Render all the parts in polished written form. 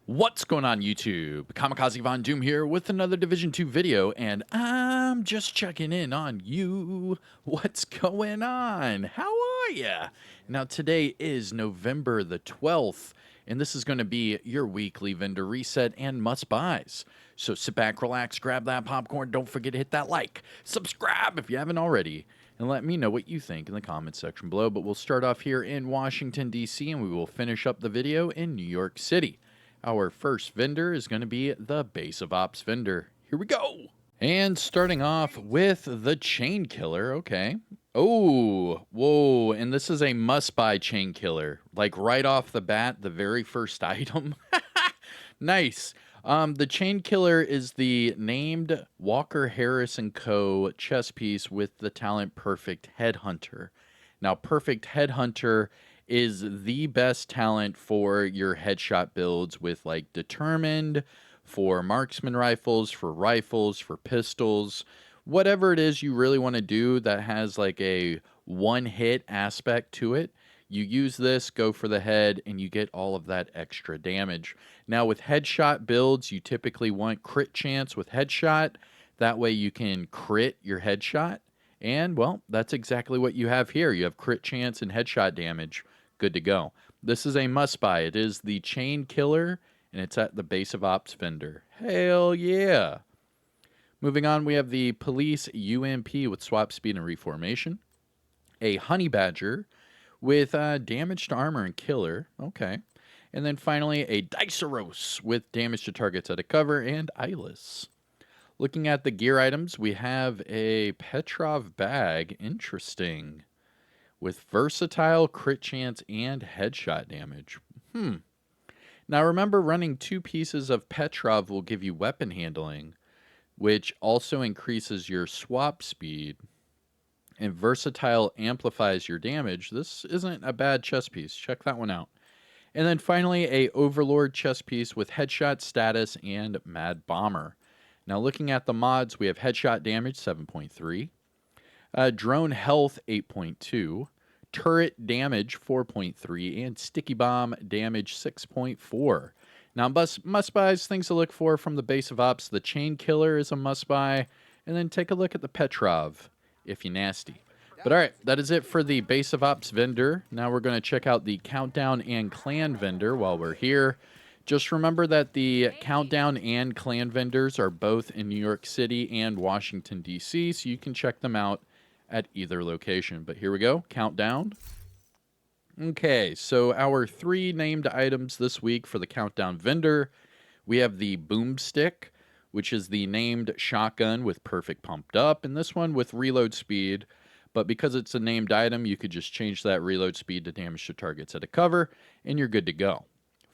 What's going on YouTube? Kamikazevondoom here with another Division 2 video, and I'm just checking in on you. What's going on? How are ya? Now today is November the 12th, and this is going to be your weekly vendor reset and must-buys. So sit back, relax, grab that popcorn, don't forget to hit that like, subscribe if you haven't already, and let me know what you think in the comments section below. But we'll start off here in Washington, D.C., and we will finish up the video in New York City. Our first vendor is going to be the Base of Ops vendor. Here we go. And starting off with the Chainkiller. Okay. Oh, whoa. And this is a must-buy Chainkiller. Like right off the bat, the very first item. Nice. The Chainkiller is the named Walker Harris & Co. chess piece with the talent Perfect Headhunter. Now, Perfect Headhunter is the best talent for your headshot builds with like Determined, for marksman rifles, for pistols, whatever it is you really want to do that has like a one-hit aspect to it. You use this, go for the head, and you get all of that extra damage. Now with headshot builds, you typically want crit chance with headshot. That way you can crit your headshot. And, well, that's exactly what you have here. You have crit chance and headshot damage. Good to go. This is a must-buy. It is the Chainkiller, and it's at the Base of Ops vendor. Hell yeah. Moving on, we have the Police UMP with swap speed and reformation. A Honey Badger with damage to armor and killer. Okay. And then finally, a Diceros with damage to targets at a cover and eyeless. Looking at the gear items, we have a Petrov bag. Interesting. With versatile, crit chance, and headshot damage. Now remember, running 2 pieces of Petrov will give you weapon handling, which also increases your swap speed. And versatile amplifies your damage. This isn't a bad chess piece. Check that one out. And then finally, a Overlord chess piece with headshot status and Mad Bomber. Now looking at the mods, we have headshot damage 7.3. Drone health 8.2, turret damage 4.3, and sticky bomb damage 6.4. Now, must-buys, things to look for from the Base of Ops. The Chainkiller is a must-buy, and then take a look at the Petrov, if you nasty. But all right, that is it for the Base of Ops vendor. Now we're going to check out the Countdown and Clan vendor while we're here. Just remember that the Countdown and Clan vendors are both in New York City and Washington, D.C., so you can check them out at either location. But here we go, Countdown. Okay, so our 3 named items this week for the Countdown vendor. We have the Boomstick, which is the named shotgun with perfect pumped up, and this one with reload speed. But because it's a named item, you could just change that reload speed to damage to targets at a cover, and you're good to go.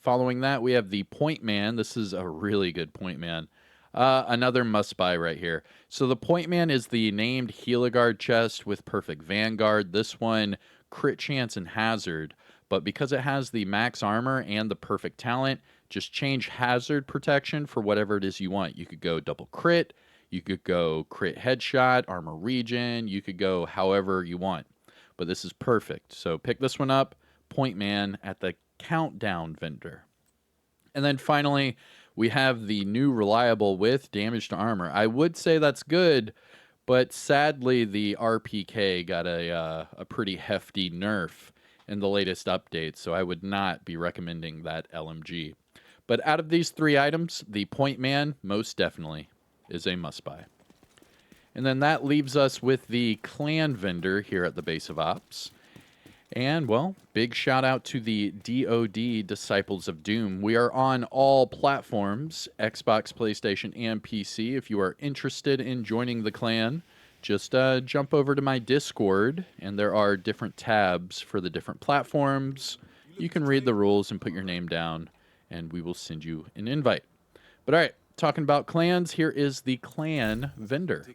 Following that, we have the Point Man. This is a really good Point Man. Another must-buy right here. So the Point Man is the named Heligard chest with perfect Vanguard. This one, crit chance and hazard. But because it has the max armor and the perfect talent, just change hazard protection for whatever it is you want. You could go double crit. You could go crit headshot, armor regen. You could go however you want. But this is perfect. So pick this one up. Point Man at the Countdown vendor. And then finally, we have the new reliable with damage to armor. I would say that's good, but sadly the RPK got a pretty hefty nerf in the latest update, so I would not be recommending that LMG. But out of these 3 items, the Point Man most definitely is a must-buy. And then that leaves us with the Clan vendor here at the Base of Ops. And, well, big shout out to the DoD Disciples of Doom. We are on all platforms, Xbox, PlayStation, and PC. If you are interested in joining the clan, just jump over to my Discord, and there are different tabs for the different platforms. You can read the rules and put your name down, and we will send you an invite. But all right, talking about clans, here is the Clan vendor.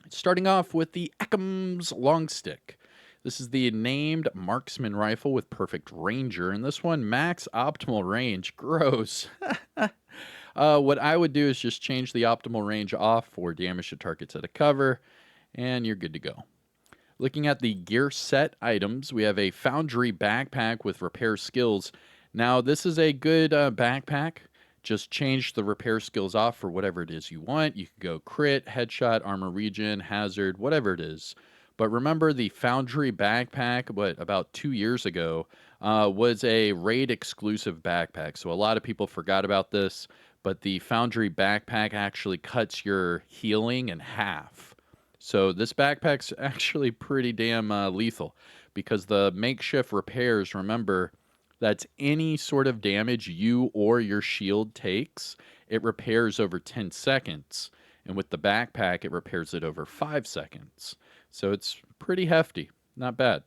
Starting off with the Ackham's Longstick. This is the named marksman rifle with perfect ranger, and this one max optimal range. Gross. What I would do is just change the optimal range off for damage to targets at a cover, and you're good to go. Looking at the gear set items, we have a Foundry backpack with repair skills. Now, this is a good backpack. Just change the repair skills off for whatever it is you want. You can go crit, headshot, armor regen, hazard, whatever it is. But remember, the Foundry backpack, about 2 years ago, was a raid exclusive backpack. So a lot of people forgot about this, but the Foundry backpack actually cuts your healing in half. So this backpack's actually pretty damn lethal because the makeshift repairs, remember, that's any sort of damage you or your shield takes, it repairs over 10 seconds. And with the backpack, it repairs it over 5 seconds. So it's pretty hefty. Not bad.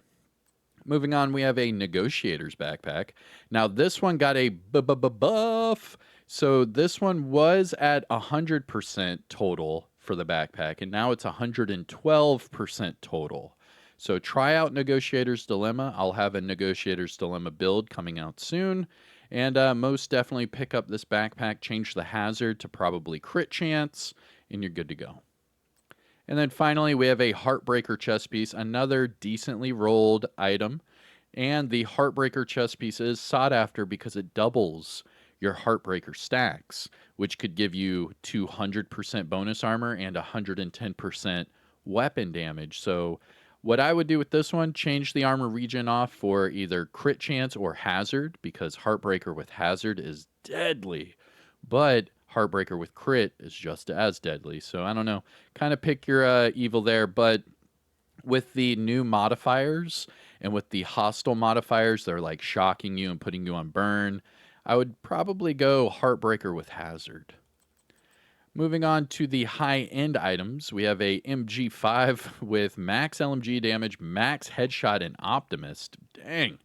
Moving on, we have a Negotiator's backpack. Now, this one got a buff. So this one was at 100% total for the backpack, and now it's 112% total. So try out Negotiator's Dilemma. I'll have a Negotiator's Dilemma build coming out soon. And most definitely pick up this backpack, change the hazard to probably crit chance, and you're good to go. And then finally, we have a Heartbreaker chest piece, another decently rolled item. And the Heartbreaker chest piece is sought after because it doubles your Heartbreaker stacks, which could give you 200% bonus armor and 110% weapon damage. So what I would do with this one, change the armor regen off for either crit chance or hazard, because Heartbreaker with hazard is deadly, but Heartbreaker with crit is just as deadly. So I don't know, kind of pick your evil there. But with the new modifiers and with the hostile modifiers, they're like shocking you and putting you on burn, I would probably go Heartbreaker with hazard. Moving on to the high-end items, we have a MG5 with max LMG damage, max headshot, and Optimist. Dang.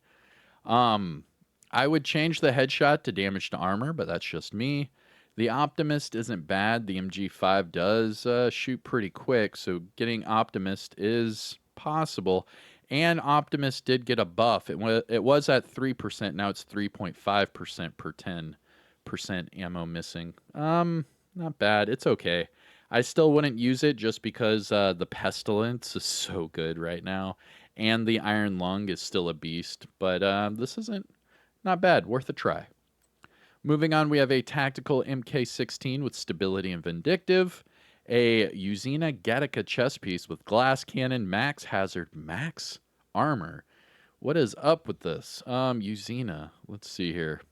I would change the headshot to damage to armor, but that's just me. The Optimist isn't bad. The MG5 does shoot pretty quick, so getting Optimist is possible. And Optimist did get a buff. It was at 3%. Now it's 3.5% per 10% ammo missing. Not bad. It's okay. I still wouldn't use it just because the Pestilence is so good right now. And the Iron Lung is still a beast. But this isn't not bad. Worth a try. Moving on, we have a tactical MK16 with stability and vindictive. A Uzina Gattaca chest piece with glass cannon, max hazard, max armor. What is up with this? Uzina. Let's see here.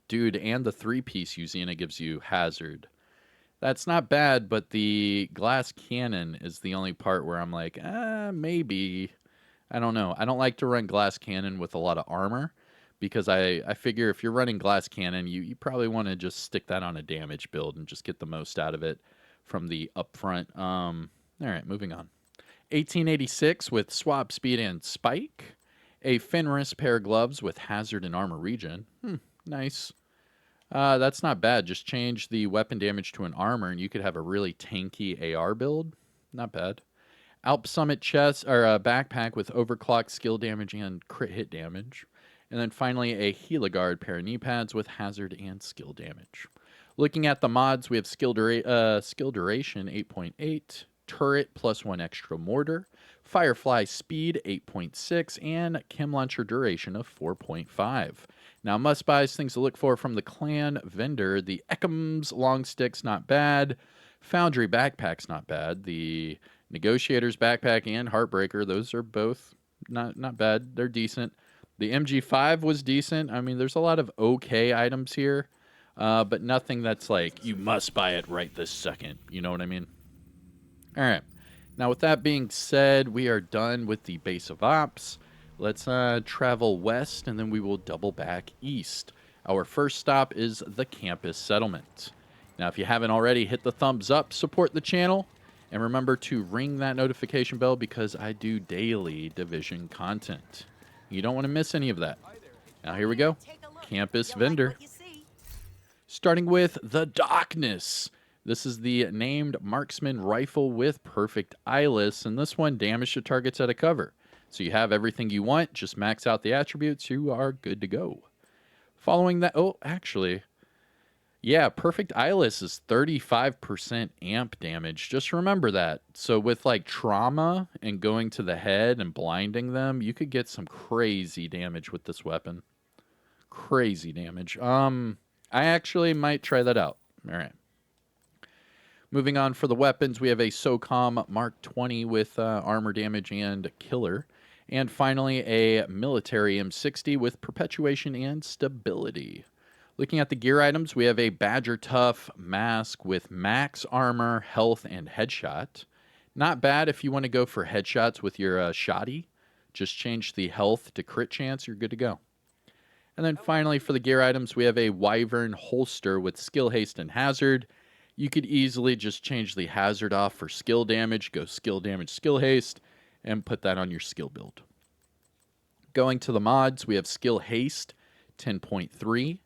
Dude, and the 3-piece Uzina gives you hazard. That's not bad, but the glass cannon is the only part where I'm like, maybe. I don't know. I don't like to run glass cannon with a lot of armor because I figure if you're running glass cannon, you probably want to just stick that on a damage build and just get the most out of it from the upfront. All right, moving on. 1886 with swap speed and spike. A Fenris pair of gloves with hazard and armor regen. Nice. That's not bad. Just change the weapon damage to an armor, and you could have a really tanky AR build. Not bad. Alp Summit chest or a backpack with overclock skill damage and crit hit damage. And then finally, a Heliguard pair of knee pads with hazard and skill damage. Looking at the mods, we have skill duration 8.8, turret plus 1 extra mortar, Firefly speed 8.6, and chem launcher duration of 4.5. Now, must-buys, things to look for from the clan vendor. The Ekham's long stick's not bad. Foundry backpack's not bad. The Negotiator's backpack and Heartbreaker, those are both not bad. They're decent. The MG5 was decent. I mean, there's a lot of okay items here, but nothing that's like, you must buy it right this second. You know what I mean? All right. Now, with that being said, we are done with the base of ops. Let's travel west, and then we will double back east. Our first stop is the campus settlement. Now, if you haven't already, hit the thumbs up, support the channel, and remember to ring that notification bell because I do daily Division content. You don't want to miss any of that. Now, here we go. Campus vendor. Starting with the Darkness. This is the named marksman rifle with perfect eyeless, and this one damage to targets out of cover. So you have everything you want, just max out the attributes, you are good to go. Following that, oh, actually, yeah, perfect eyeless is 35% amp damage. Just remember that. So with like trauma and going to the head and blinding them, you could get some crazy damage with this weapon. Crazy damage. I actually might try that out. All right. Moving on for the weapons, we have a SOCOM Mark 20 with armor damage and killer. And finally, a military M60 with perpetuation and stability. Looking at the gear items, we have a Badger Tough mask with max armor, health, and headshot. Not bad if you want to go for headshots with your shoddy. Just change the health to crit chance, you're good to go. And then finally, for the gear items, we have a Wyvern holster with skill haste and hazard. You could easily just change the hazard off for skill damage, go skill damage, skill haste, and put that on your skill build. Going to the mods, we have skill haste 10.3,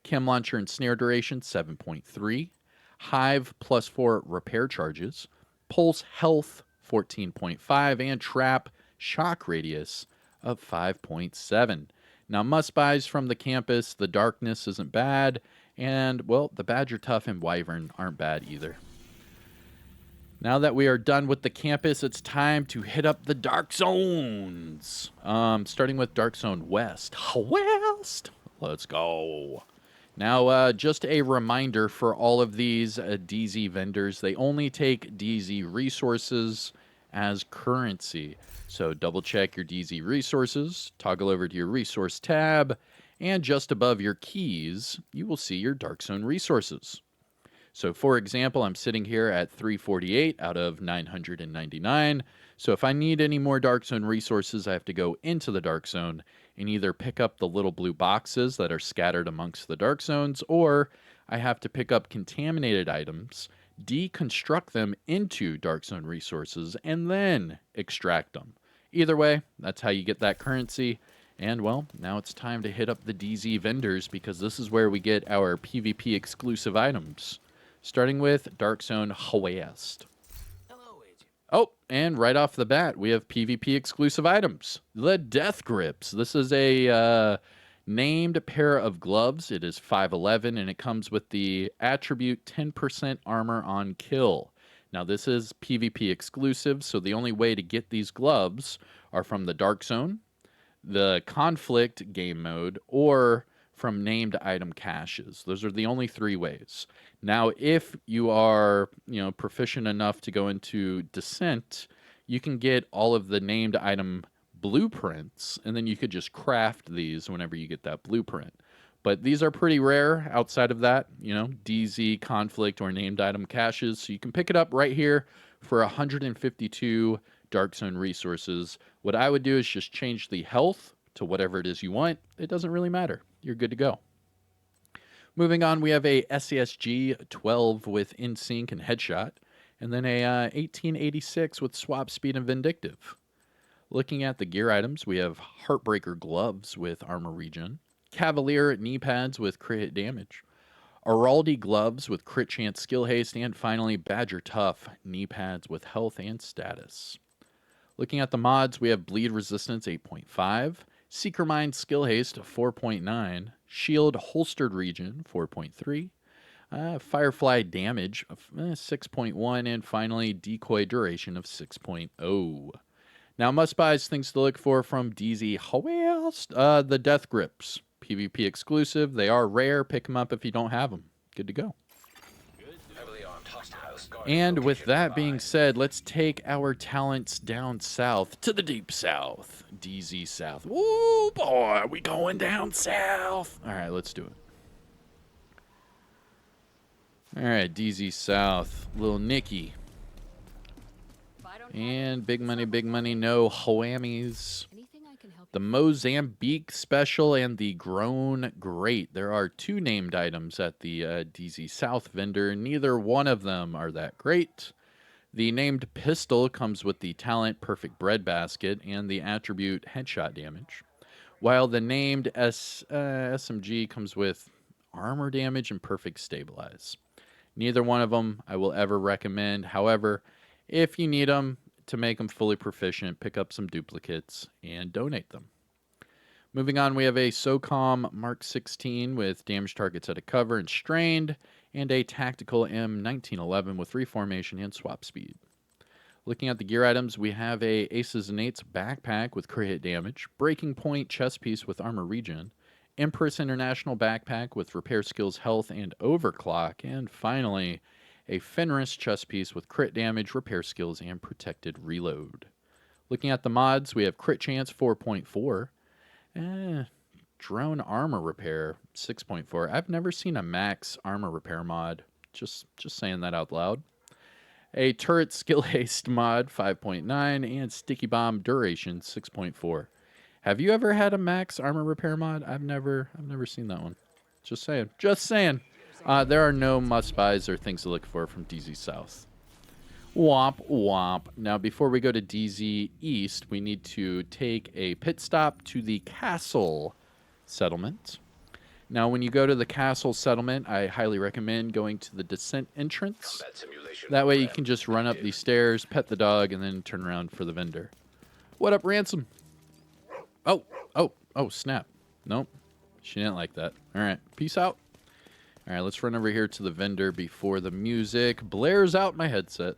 chem launcher and snare duration 7.3, hive +4 repair charges, pulse health 14.5, and trap shock radius of 5.7. Now, must-buys from the campus, the darkness isn't bad, and, well, the Badger Tough and Wyvern aren't bad either. Now that we are done with the campus, it's time to hit up the Dark Zones. Starting with Dark Zone West. West! Let's go. Now, just a reminder for all of these DZ vendors, they only take DZ resources as currency. So double check your DZ resources, toggle over to your resource tab, and just above your keys, you will see your Dark Zone resources. So for example, I'm sitting here at 348 out of 999. So if I need any more Dark Zone resources, I have to go into the Dark Zone and either pick up the little blue boxes that are scattered amongst the Dark Zones, or I have to pick up contaminated items, deconstruct them into Dark Zone resources, and then extract them. Either way, that's how you get that currency. And, well, now it's time to hit up the DZ vendors because this is where we get our PvP exclusive items. Starting with Dark Zone West. Hello, Agent. Oh, and right off the bat, we have PvP exclusive items. The Death Grips. This is a named pair of gloves. It is 511, and it comes with the attribute 10% armor on kill. Now, this is PvP exclusive, so the only way to get these gloves are from the Dark Zone, the Conflict game mode, or from named item caches. Those are the only three ways. Now, if you are, proficient enough to go into Descent, you can get all of the named item blueprints, and then you could just craft these whenever you get that blueprint. But these are pretty rare outside of that, DZ, Conflict, or named item caches. So you can pick it up right here for 152 Dark Zone resources. What I would do is just change the health to whatever it is you want. It doesn't really matter. You're good to go. Moving on, we have a SESG 12 with InSync and Headshot, and then a 1886 with Swap Speed and Vindictive. Looking at the gear items, we have Heartbreaker gloves with armor regen, Cavalier knee pads with crit hit damage, Araldi gloves with crit chance skill haste, and finally Badger Tough knee pads with health and status. Looking at the mods, we have Bleed Resistance 8.5, Seeker Mind skill haste 4.9, Shield holstered regen 4.3, Firefly damage of 6.1, and finally Decoy duration of 6.0. Now, must-buys, things to look for from DZ West. The Death Grips, PvP exclusive. They are rare. Pick them up if you don't have them. Good to go. And with that being said, let's take our talents down south to the deep south. DZ South. Ooh, boy, we going down south. All right, let's do it. All right, DZ South. Little Nikki. And big money, no whammies. The Mozambique Special and the Grown Great. There are two named items at the DZ South vendor. Neither one of them are that great. The named pistol comes with the talent Perfect Breadbasket and the attribute Headshot damage, while the named SMG comes with armor damage and Perfect Stabilize. Neither one of them I will ever recommend. However, if you need them to make them fully proficient, pick up some duplicates and donate them. Moving on, we have a SOCOM Mark 16 with damage targets out of cover and strained, and a tactical M1911 with reformation and swap speed. Looking at the gear items, we have a Aces and Eights backpack with crit hit damage, breaking point chest piece with armor regen, Empress International backpack with repair skills, health, and overclock. And finally, a Fenris chest piece with crit damage, repair skills, and protected reload. Looking at the mods, we have crit chance 4.4. Drone armor repair 6.4. I've never seen a max armor repair mod. Just saying that out loud. A turret skill haste mod 5.9 and sticky bomb duration 6.4. Have you ever had a max armor repair mod? I've never seen that one. Just saying. Just saying. There are no must buys or things to look for from DZ South. Womp womp. Now, before we go to DZ East, we need to take a pit stop to the castle settlement. Now, when you go to the castle settlement, I highly recommend going to the descent entrance. That way you can just run up these stairs, pet the dog, and then turn around for the vendor. What up, Ransom? Oh, snap. Nope. She didn't like that. All right, peace out. All right, let's run over here to the vendor before the music blares out my headset.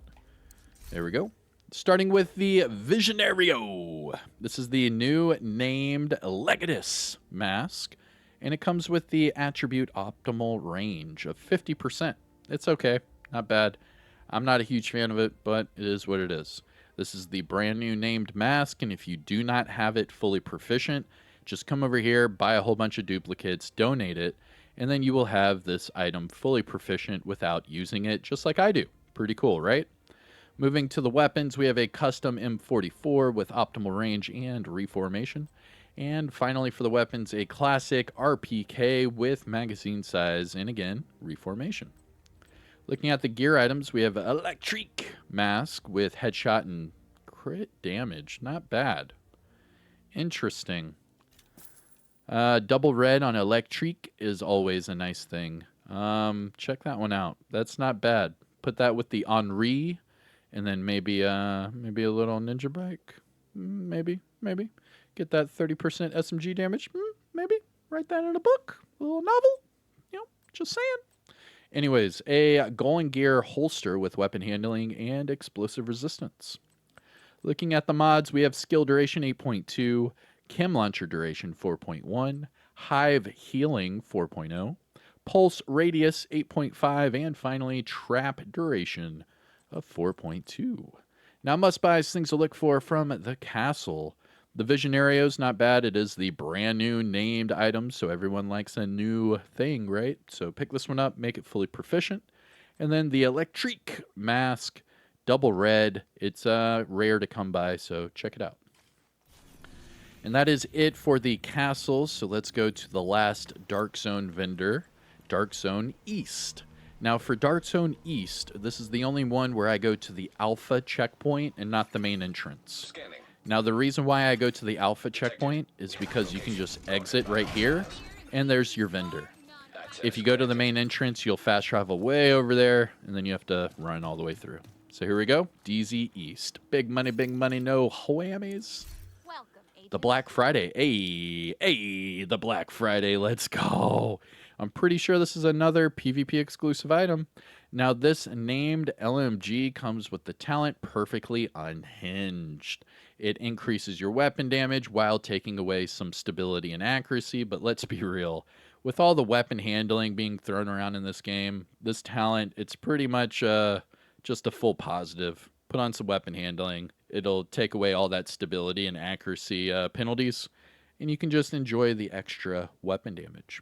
There we go. Starting with the Visionario. This is the new named Legatus mask, and it comes with the attribute optimal range of 50%. It's okay. Not bad. I'm not a huge fan of it, but it is what it is. This is the brand new named mask, and if you do not have it fully proficient, just come over here, buy a whole bunch of duplicates, donate it, and then you will have this item fully proficient without using it, just like I do. Pretty cool, right? Moving to the weapons, we have a custom M44 with optimal range and reformation. And finally for the weapons, a classic RPK with magazine size and again, reformation. Looking at the gear items, we have Electric mask with headshot and crit damage. Not bad. Interesting. Double red on Electric is always a nice thing. Check that one out. That's not bad. Put that with the Henri, and then maybe a little ninja bike. Maybe. Get that 30% SMG damage. Maybe. Write that in a book. A little novel. Just saying. Anyways, a Golden Gear holster with weapon handling and explosive resistance. Looking at the mods, we have skill duration 8.2, chem launcher duration 4.1, hive healing 4.0, pulse radius 8.5, and finally trap duration of 4.2. Now, must buys, things to look for from the castle. The Visionario's not bad. It is the brand new named item, so everyone likes a new thing, right? So pick this one up, make it fully proficient. And then the Electric mask, double red. It's rare to come by, so check it out. And that is it for the castles. So let's go to the last Dark Zone vendor, Dark Zone East. Now for Dark Zone East, this is the only one where I go to the Alpha checkpoint and not the main entrance. Scanning. Now, the reason why I go to the Alpha checkpoint is because you can just exit right here, and there's your vendor. If you go to the main entrance, you'll fast travel way over there, and then you have to run all the way through. So here we go, DZ East. Big money, no whammies. The Black Friday. Hey, the Black Friday, let's go. I'm pretty sure this is another PvP exclusive item. Now, this named LMG comes with the talent Perfectly Unhinged. It increases your weapon damage while taking away some stability and accuracy, but let's be real. With all the weapon handling being thrown around in this game, this talent, it's pretty much just a full positive. Put on some weapon handling. It'll take away all that stability and accuracy penalties, and you can just enjoy the extra weapon damage.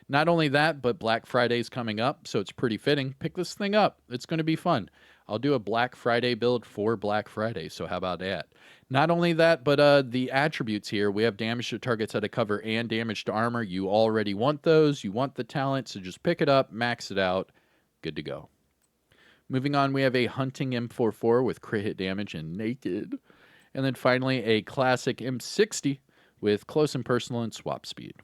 Not only that, but Black Friday's coming up, so it's pretty fitting. Pick this thing up. It's going to be fun. I'll do a Black Friday build for Black Friday, so how about that? Not only that, but the attributes here, we have damage to targets out of cover and damage to armor. You already want those. You want the talent, so just pick it up, max it out. Good to go. Moving on, we have a Hunting M44 with crit hit damage and naked. And then finally, a classic M60 with close and personal and swap speed.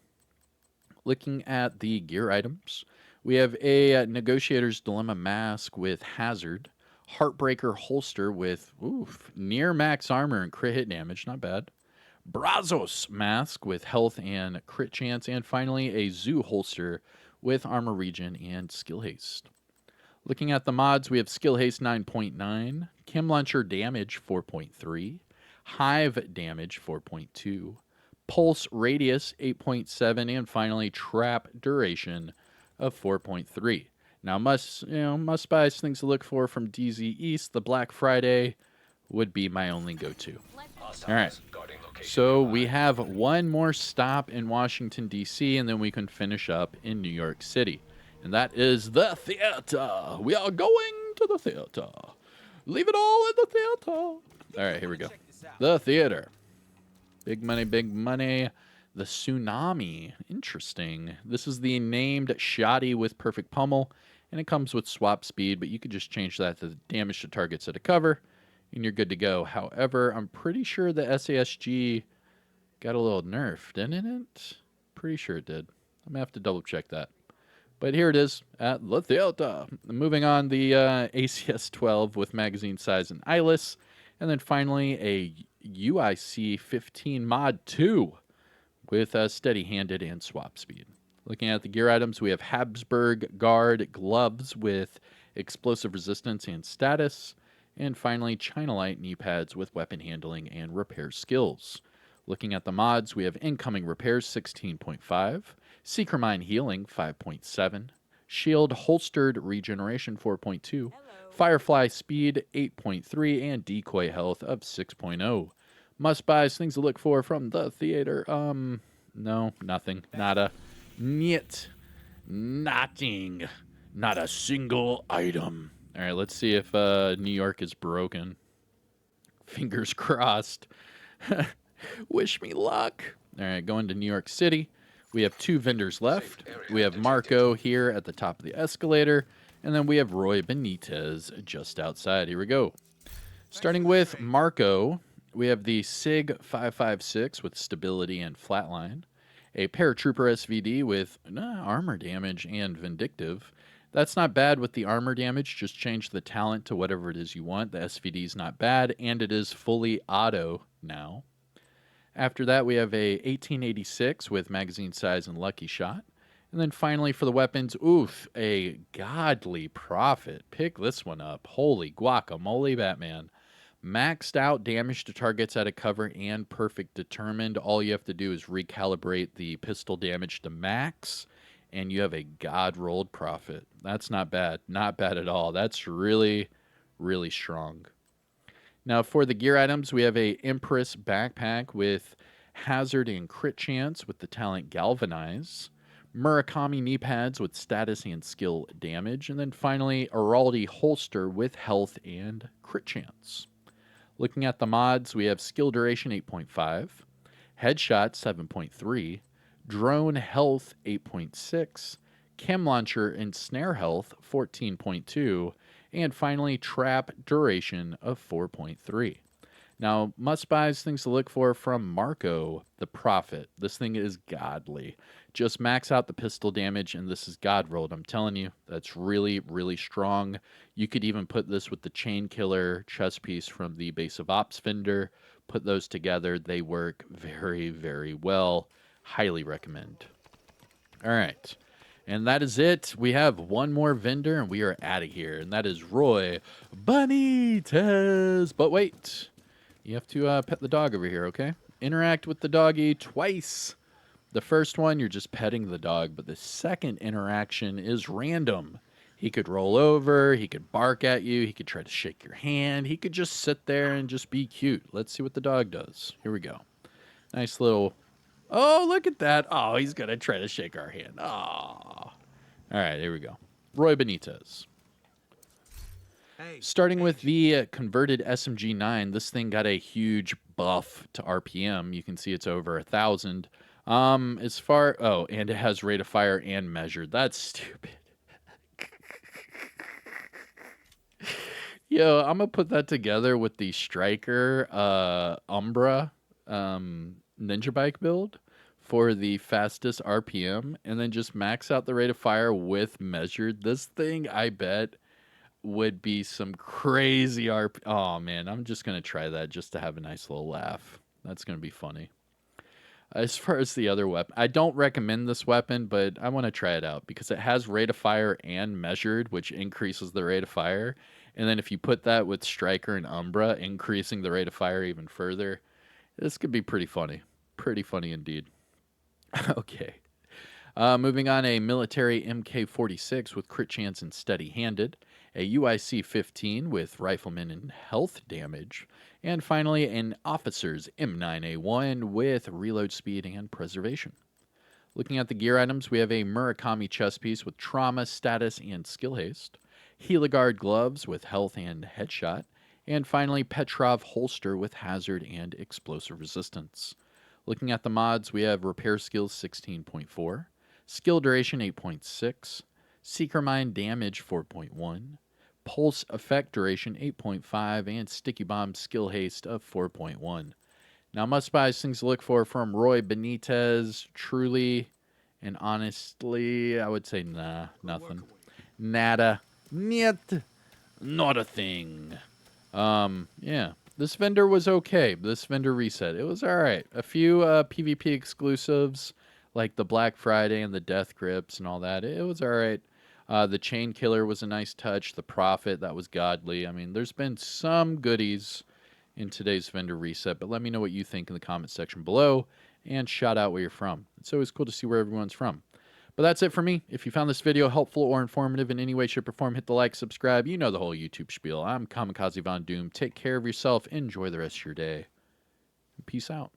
Looking at the gear items, we have a Negotiator's Dilemma mask with hazard, Heartbreaker holster with near max armor and crit hit damage, not bad, Brazos mask with health and crit chance, and finally a Zoo holster with armor regen and skill haste. Looking at the mods, we have skill haste 9.9, chem launcher damage 4.3, hive damage 4.2, Pulse radius 8.7, and finally trap duration of 4.3. Now, must buys things to look for from DZ East. The Black Friday would be my only go-to. All right. So we have one more stop in Washington, D.C., and then we can finish up in New York City. And that is the theater. We are going to the theater. Leave it all in the theater. All right, here we go. The theater. Big money, big money. The Tsunami. Interesting. This is the named Shoddy with Perfect Pummel, and it comes with swap speed, but you could just change that to damage to targets at a cover, and you're good to go. However, I'm pretty sure the SASG got a little nerfed, didn't it? Pretty sure it did. I'm going to have to double check that. But here it is at the theater. Moving on, the ACS 12 with magazine size and eyeless. And then finally, a UIC 15 Mod 2 with steady-handed and swap speed. Looking at the gear items, we have Habsburg Guard gloves with explosive resistance and status. And finally, China Light knee pads with weapon handling and repair skills. Looking at the mods, we have Incoming Repairs 16.5, Seeker Mine Healing 5.7, Shield Holstered Regeneration 4.2, Firefly Speed 8.3, and Decoy Health of 6.0. Must buys, things to look for from the theater. No, nothing. Nada. Niet. Nothing. Not a single item. All right, let's see if New York is broken. Fingers crossed. Wish me luck. All right, going to New York City. We have two vendors left. We have Marco here at the top of the escalator, and then we have Roy Benitez just outside. Here we go. Starting with Marco, we have the SIG 556 with stability and flatline, a Paratrooper SVD with armor damage and vindictive. That's not bad with the armor damage. Just change the talent to whatever it is you want. The SVD is not bad, and it is fully auto now. After that, we have a 1886 with magazine size and lucky shot. And then finally for the weapons, a godly prophet. Pick this one up. Holy guacamole, Batman. Maxed out damage to targets at a cover and perfect determined. All you have to do is recalibrate the pistol damage to max, and you have a god-rolled prophet. That's not bad. Not bad at all. That's really, really strong. Now, for the gear items, we have a Empress backpack with hazard and crit chance with the talent Galvanize, Murakami knee pads with status and skill damage, and then finally, Araldi holster with health and crit chance. Looking at the mods, we have skill duration 8.5, headshot 7.3, drone health 8.6, chem launcher and snare health 14.2, and finally, trap duration of 4.3. Now, must-buys, things to look for from Marco, the Prophet. This thing is godly. Just max out the pistol damage, and this is God-rolled. I'm telling you, that's really, really strong. You could even put this with the Chainkiller chest piece from the Base of Ops vendor. Put those together. They work very, very well. Highly recommend. All right. And that is it. We have one more vendor, and we are out of here. And that is Roy Benitez. But wait. You have to pet the dog over here, okay? Interact with the doggy twice. The first one, you're just petting the dog. But the second interaction is random. He could roll over. He could bark at you. He could try to shake your hand. He could just sit there and just be cute. Let's see what the dog does. Here we go. Nice little... Oh, look at that. Oh, he's going to try to shake our hand. Oh. All right, here we go. Roy Benitez. Starting with the converted SMG-9, this thing got a huge buff to RPM. You can see it's over 1,000. And it has rate of fire and measured. That's stupid. Yo, I'm going to put that together with the Striker Umbra Ninja Bike build for the fastest RPM, and then just max out the rate of fire with measured. This thing, I bet, would be some crazy RP. Oh, man, I'm just going to try that just to have a nice little laugh. That's going to be funny. As far as the other weapon, I don't recommend this weapon, but I want to try it out because it has rate of fire and measured, which increases the rate of fire. And then if you put that with Striker and Umbra, increasing the rate of fire even further, this could be pretty funny. Pretty funny indeed. Okay. Moving on, a military MK46 with crit chance and steady-handed, a UIC-15 with rifleman and health damage, and finally an officer's M9A1 with reload speed and preservation. Looking at the gear items, we have a Murakami chest piece with trauma, status, and skill haste, Heligard gloves with health and headshot, and finally Petrov holster with hazard and explosive resistance. Looking at the mods, we have repair skills 16.4, skill duration 8.6, seeker mine damage 4.1, pulse effect duration 8.5, and sticky bomb skill haste of 4.1. Now, must buys things to look for from Roy Benitez. Truly and honestly, I would say nah, nothing. Nada. Niet. Not a thing. Yeah. This vendor was okay. This vendor reset. It was alright. A few PvP exclusives, like the Black Friday and the Death Grips and all that. It was alright. The Chainkiller was a nice touch. The Prophet, that was godly. I mean, there's been some goodies in today's vendor reset, but let me know what you think in the comment section below, and shout out where you're from. It's always cool to see where everyone's from. But that's it for me. If you found this video helpful or informative in any way, shape, or form, hit the like, subscribe. You know the whole YouTube spiel. I'm Kamikazevondoom. Take care of yourself. Enjoy the rest of your day. Peace out.